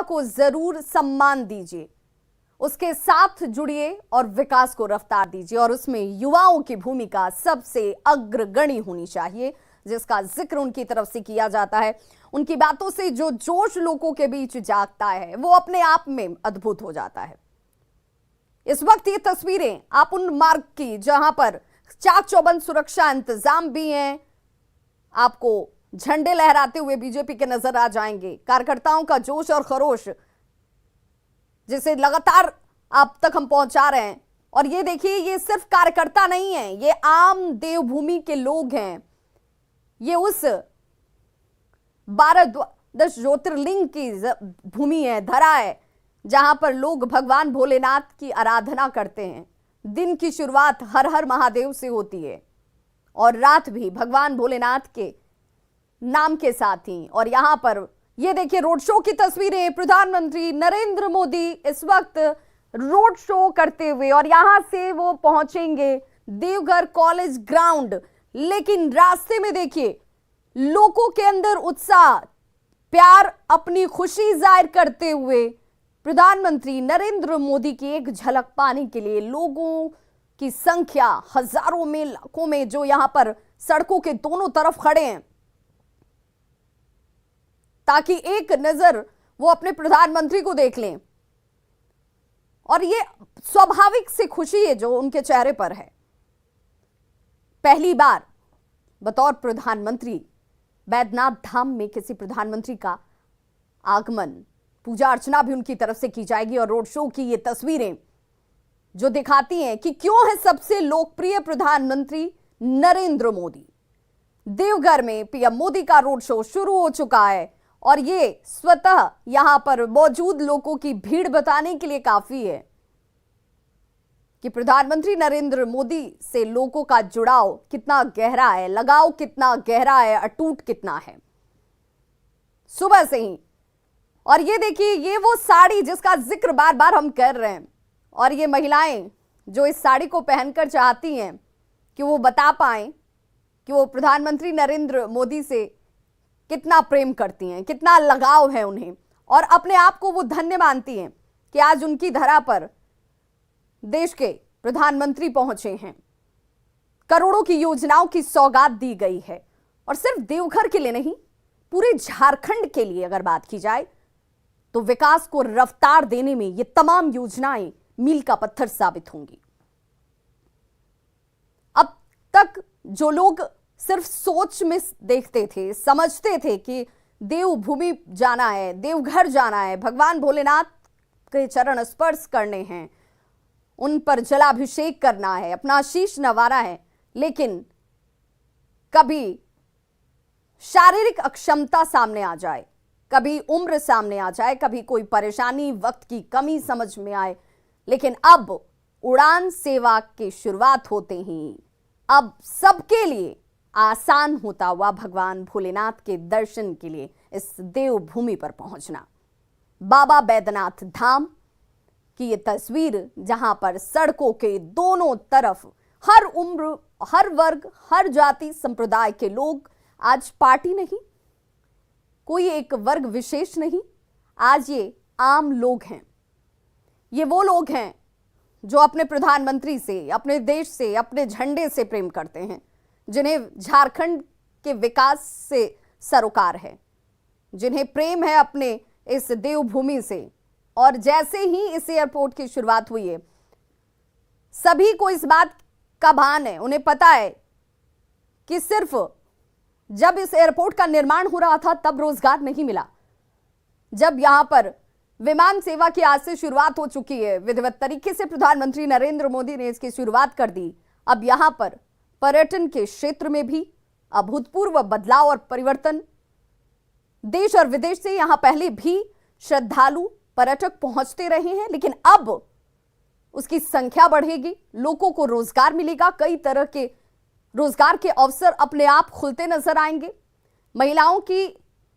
जनता को जरूर सम्मान दीजिए, उसके साथ जुड़िए और विकास को रफ्तार दीजिए, और उसमें युवाओं की भूमिका सबसे अग्रगणी होनी चाहिए, जिसका जिक्र उनकी तरफ से किया जाता है। उनकी बातों से जो जोश लोगों के बीच जागता है वो अपने आप में अद्भुत हो जाता है। इस वक्त ये तस्वीरें आप उन मार्ग की जहां पर चाक चौबंद सुरक्षा इंतजाम भी हैं, आपको झंडे लहराते हुए बीजेपी के नजर आ जाएंगे। कार्यकर्ताओं का जोश और खरोश जिसे लगातार आप तक हम पहुंचा रहे हैं। और ये देखिए, ये सिर्फ कार्यकर्ता नहीं है, ये आम देवभूमि के लोग हैं। ये उस 12 द्वादश ज्योतिर्लिंग की भूमि है, धरा है, जहां पर लोग भगवान भोलेनाथ की आराधना करते हैं। दिन की शुरुआत हर हर महादेव से होती है और रात भी भगवान भोलेनाथ के नाम के साथ ही। और यहां पर ये देखिए रोड शो की तस्वीरें, प्रधानमंत्री नरेंद्र मोदी इस वक्त रोड शो करते हुए, और यहां से वो पहुंचेंगे देवघर कॉलेज ग्राउंड। लेकिन रास्ते में देखिए लोगों के अंदर उत्साह, प्यार, अपनी खुशी जाहिर करते हुए प्रधानमंत्री नरेंद्र मोदी की एक झलक पाने के लिए लोगों की संख्या हजारों में, लाखों में जो यहां पर सड़कों के दोनों तरफ खड़े हैं, ताकि एक नजर वो अपने प्रधानमंत्री को देख लें। और ये स्वाभाविक सी खुशी है जो उनके चेहरे पर है। पहली बार बतौर प्रधानमंत्री बैद्यनाथ धाम में किसी प्रधानमंत्री का आगमन, पूजा अर्चना भी उनकी तरफ से की जाएगी। और रोड शो की ये तस्वीरें जो दिखाती हैं कि क्यों है सबसे लोकप्रिय प्रधानमंत्री नरेंद्र मोदी। देवघर में पीएम मोदी का रोड शो शुरू हो चुका है और ये स्वतः यहां पर मौजूद लोगों की भीड़ बताने के लिए काफी है कि प्रधानमंत्री नरेंद्र मोदी से लोगों का जुड़ाव कितना गहरा है, लगाव कितना गहरा है, अटूट कितना है सुबह से ही। और ये देखिए, ये वो साड़ी जिसका जिक्र बार बार हम कर रहे हैं, और ये महिलाएं जो इस साड़ी को पहनकर चाहती हैं कि वो बता पाएं कि वो प्रधानमंत्री नरेंद्र मोदी से कितना प्रेम करती हैं, कितना लगाव है उन्हें, और अपने आप को वो धन्य मानती हैं कि आज उनकी धरा पर देश के प्रधानमंत्री पहुंचे हैं। करोड़ों की योजनाओं की सौगात दी गई है, और सिर्फ देवघर के लिए नहीं, पूरे झारखंड के लिए अगर बात की जाए तो विकास को रफ्तार देने में ये तमाम योजनाएं मील का पत्थर साबित होंगी। अब तक जो लोग सिर्फ सोच में देखते थे, समझते थे कि देवभूमि जाना है, देवघर जाना है, भगवान भोलेनाथ के चरण स्पर्श करने हैं, उन पर जलाभिषेक करना है, अपना शीश नवाना है, लेकिन कभी शारीरिक अक्षमता सामने आ जाए, कभी उम्र सामने आ जाए, कभी कोई परेशानी, वक्त की कमी समझ में आए, लेकिन अब उड़ान सेवा की शुरुआत होते ही अब सबके लिए आसान होता हुआ भगवान भोलेनाथ के दर्शन के लिए इस देवभूमि पर पहुंचना। बाबा बैद्यनाथ धाम की ये तस्वीर, जहां पर सड़कों के दोनों तरफ हर उम्र, हर वर्ग, हर जाति संप्रदाय के लोग, आज पार्टी नहीं, कोई एक वर्ग विशेष नहीं, आज ये आम लोग हैं। ये वो लोग हैं जो अपने प्रधानमंत्री से, अपने देश से, अपने झंडे से प्रेम करते हैं, जिन्हें झारखंड के विकास से सरोकार है, जिन्हें प्रेम है अपने इस देवभूमि से। और जैसे ही इस एयरपोर्ट की शुरुआत हुई है, सभी को इस बात का भान है, उन्हें पता है कि सिर्फ जब इस एयरपोर्ट का निर्माण हो रहा था तब रोजगार नहीं मिला, जब यहां पर विमान सेवा की आज से शुरुआत हो चुकी है, विधिवत तरीके से प्रधानमंत्री नरेंद्र मोदी ने इसकी शुरुआत कर दी, अब यहां पर पर्यटन के क्षेत्र में भी अभूतपूर्व बदलाव और परिवर्तन। देश और विदेश से यहां पहले भी श्रद्धालु पर्यटक पहुंचते रहे हैं, लेकिन अब उसकी संख्या बढ़ेगी, लोगों को रोजगार मिलेगा, कई तरह के रोजगार के अवसर अपने आप खुलते नजर आएंगे। महिलाओं की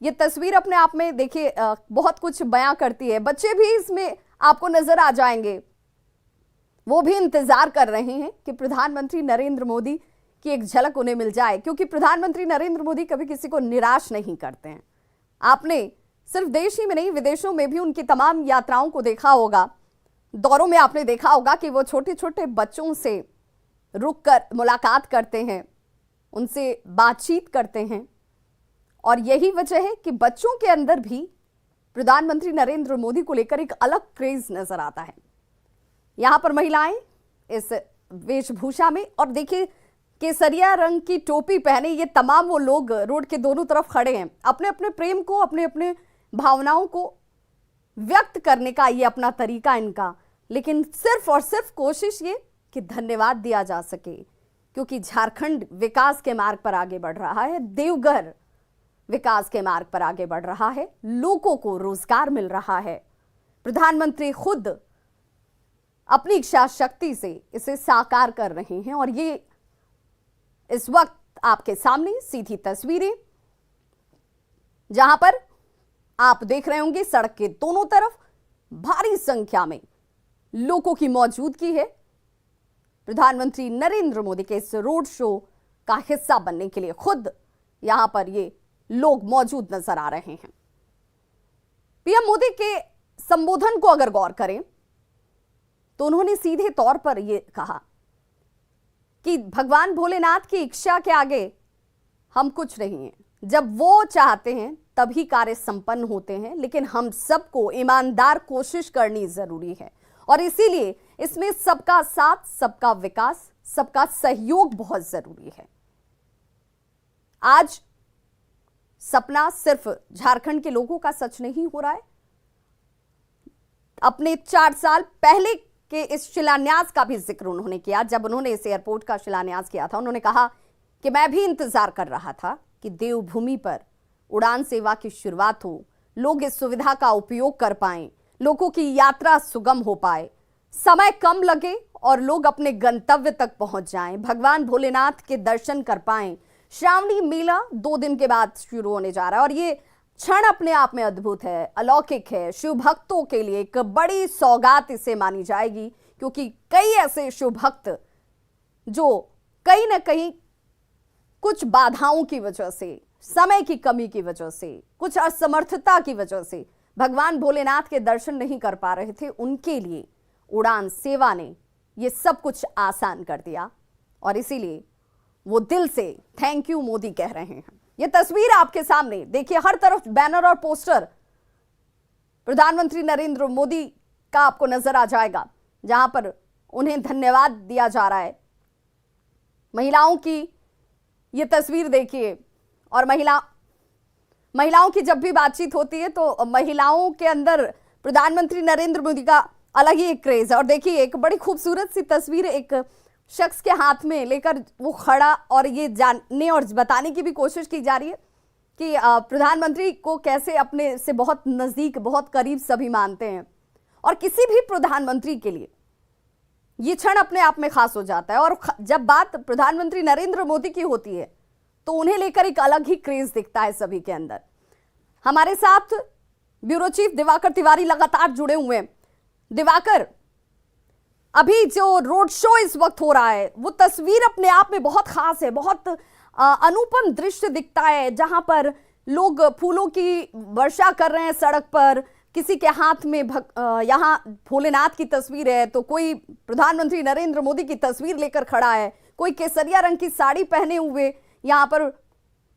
ये तस्वीर अपने आप में देखिए बहुत कुछ बयां करती है। बच्चे भी इसमें आपको नजर आ जाएंगे, वो भी इंतजार कर रहे हैं कि प्रधानमंत्री नरेंद्र मोदी की एक झलक उन्हें मिल जाए, क्योंकि प्रधानमंत्री नरेंद्र मोदी कभी किसी को निराश नहीं करते हैं। आपने सिर्फ देश ही में नहीं, विदेशों में भी उनकी तमाम यात्राओं को देखा होगा। दौरों में आपने देखा होगा कि वो छोटे छोटे बच्चों से रुककर मुलाकात करते हैं, उनसे बातचीत करते हैं। और यही वजह है कि बच्चों के अंदर भी प्रधानमंत्री नरेंद्र मोदी को लेकर एक अलग क्रेज नजर आता है। यहां पर महिलाएं इस वेशभूषा में, और देखिए केसरिया रंग की टोपी पहने ये तमाम वो लोग रोड के दोनों तरफ खड़े हैं, अपने अपने प्रेम को, अपने अपने भावनाओं को व्यक्त करने का ये अपना तरीका इनका। लेकिन सिर्फ और सिर्फ कोशिश ये कि धन्यवाद दिया जा सके, क्योंकि झारखंड विकास के मार्ग पर आगे बढ़ रहा है, देवघर विकास के मार्ग पर आगे बढ़ रहा है, लोगों को रोजगार मिल रहा है। प्रधानमंत्री खुद अपनी इच्छा शक्ति से इसे साकार कर रहे हैं। और ये इस वक्त आपके सामने सीधी तस्वीरें, जहां पर आप देख रहे होंगे सड़क के दोनों तरफ भारी संख्या में लोगों की मौजूदगी है प्रधानमंत्री नरेंद्र मोदी के इस रोड शो का हिस्सा बनने के लिए। खुद यहां पर ये लोग मौजूद नजर आ रहे हैं। पीएम मोदी के संबोधन को अगर गौर करें तो उन्होंने सीधे तौर पर यह कहा कि भगवान भोलेनाथ की इच्छा के आगे हम कुछ नहीं हैं। जब वो चाहते हैं तभी कार्य संपन्न होते हैं, लेकिन हम सबको ईमानदार कोशिश करनी जरूरी है। और इसीलिए इसमें सबका साथ, सबका विकास, सबका सहयोग बहुत जरूरी है। आज सपना सिर्फ झारखंड के लोगों का सच नहीं हो रहा है। अपने 4 साल पहले के इस शिलान्यास का भी जिक्र उन्होंने किया। जब उन्होंने इस एयरपोर्ट का शिलान्यास किया था, उन्होंने कहा कि मैं भी इंतजार कर रहा था कि देवभूमि पर उड़ान सेवा की शुरुआत हो, लोग इस सुविधा का उपयोग कर पाएं, लोगों की यात्रा सुगम हो पाए, समय कम लगे और लोग अपने गंतव्य तक पहुंच जाएं, भगवान भोलेनाथ के दर्शन कर पाएं। श्रावणी मेला 2 दिन के बाद शुरू होने जा रहा है और ये क्षण अपने आप में अद्भुत है, अलौकिक है। शिव भक्तों के लिए एक बड़ी सौगात इसे मानी जाएगी, क्योंकि कई ऐसे शिव भक्त जो कहीं ना कहीं कुछ बाधाओं की वजह से, समय की कमी की वजह से, कुछ असमर्थता की वजह से भगवान भोलेनाथ के दर्शन नहीं कर पा रहे थे, उनके लिए उड़ान सेवा ने ये सब कुछ आसान कर दिया। और इसीलिए वो दिल से थैंक यू मोदी कह रहे हैं। ये तस्वीर आपके सामने देखिए, हर तरफ बैनर और पोस्टर प्रधानमंत्री नरेंद्र मोदी का आपको नजर आ जाएगा, जहां पर उन्हें धन्यवाद दिया जा रहा है। महिलाओं की ये तस्वीर देखिए, और महिलाओं की जब भी बातचीत होती है तो महिलाओं के अंदर प्रधानमंत्री नरेंद्र मोदी का अलग ही एक क्रेज है। और देखिए एक बड़ी खूबसूरत सी तस्वीर एक शख्स के हाथ में लेकर वो खड़ा, और ये जानने और बताने की भी कोशिश की जा रही है कि प्रधानमंत्री को कैसे अपने से बहुत नजदीक, बहुत करीब सभी मानते हैं। और किसी भी प्रधानमंत्री के लिए ये क्षण अपने आप में खास हो जाता है। और जब बात प्रधानमंत्री नरेंद्र मोदी की होती है तो उन्हें लेकर एक अलग ही क्रेज दिखता है सभी के अंदर। हमारे साथ ब्यूरो चीफ दिवाकर तिवारी लगातार जुड़े हुए हैं। दिवाकर, अभी जो रोड शो इस वक्त हो रहा है वो तस्वीर अपने आप में बहुत खास है, बहुत अनुपम दृश्य दिखता है, जहां पर लोग फूलों की वर्षा कर रहे हैं सड़क पर, किसी के हाथ में यहाँ भोलेनाथ की तस्वीर है, तो कोई प्रधानमंत्री नरेंद्र मोदी की तस्वीर लेकर खड़ा है, कोई केसरिया रंग की साड़ी पहने हुए यहाँ पर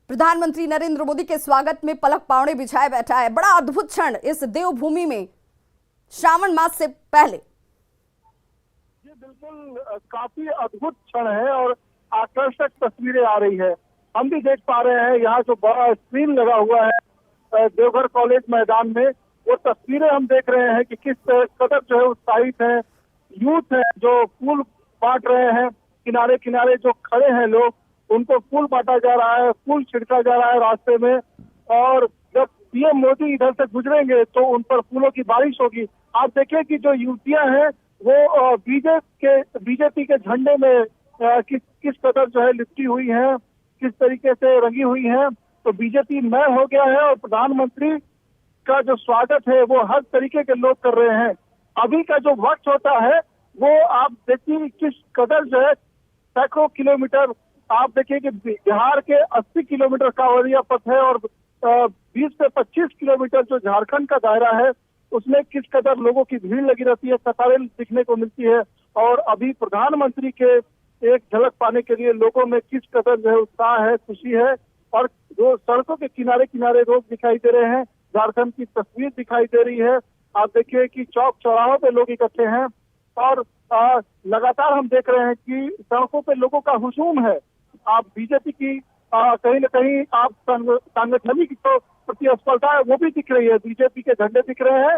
प्रधानमंत्री नरेंद्र मोदी के स्वागत में पलक पावड़े बिछाए बैठा है। बड़ा अद्भुत क्षण इस देवभूमि में श्रावण मास से पहले। ये बिल्कुल काफी अद्भुत क्षण है और आकर्षक तस्वीरें आ रही है। हम भी देख पा रहे हैं यहाँ जो बड़ा स्क्रीन लगा हुआ है देवघर कॉलेज मैदान में, वो तस्वीरें हम देख रहे हैं कि किस कदर जो है उत्साहित है, यूथ है जो फूल बांट रहे हैं, किनारे किनारे जो खड़े हैं लोग उनको फूल बांटा जा रहा है, फूल छिड़का जा रहा है रास्ते में। और जब पीएम मोदी इधर से गुजरेंगे तो उन पर फूलों की बारिश होगी। आप देखिए कि जो युवतियां हैं वो बीजेपी के झंडे में किस कदर जो है लिपटी हुई हैं, किस तरीके से रंगी हुई हैं। तो बीजेपी मय हो गया है और प्रधानमंत्री का जो स्वागत है वो हर तरीके के लोग कर रहे हैं। अभी का जो वक्त होता है वो आप देखिए किस कदर जो है सैकड़ों किलोमीटर, आप देखिए कि बिहार के 80 किलोमीटर कांवड़िया पथ है और 20 से 25 किलोमीटर जो झारखंड का दायरा है उसमें किस कदर लोगों की भीड़ लगी रहती है, कतारें दिखने को मिलती है। और अभी प्रधानमंत्री के एक झलक पाने के लिए लोगों में किस कदर जो है उत्साह है, खुशी है। और जो सड़कों के किनारे किनारे लोग दिखाई दे रहे हैं, झारखंड की तस्वीर दिखाई दे रही है। आप देखिए कि चौक चौराहों पे लोग इकट्ठे हैं और लगातार हम देख रहे हैं कि सड़कों पे लोगों का हुजूम है। आप बीजेपी की कहीं न कहीं आप सांगठनिक जो प्रतिस्पर्धा है वो भी दिख रही है। बीजेपी के झंडे दिख रहे हैं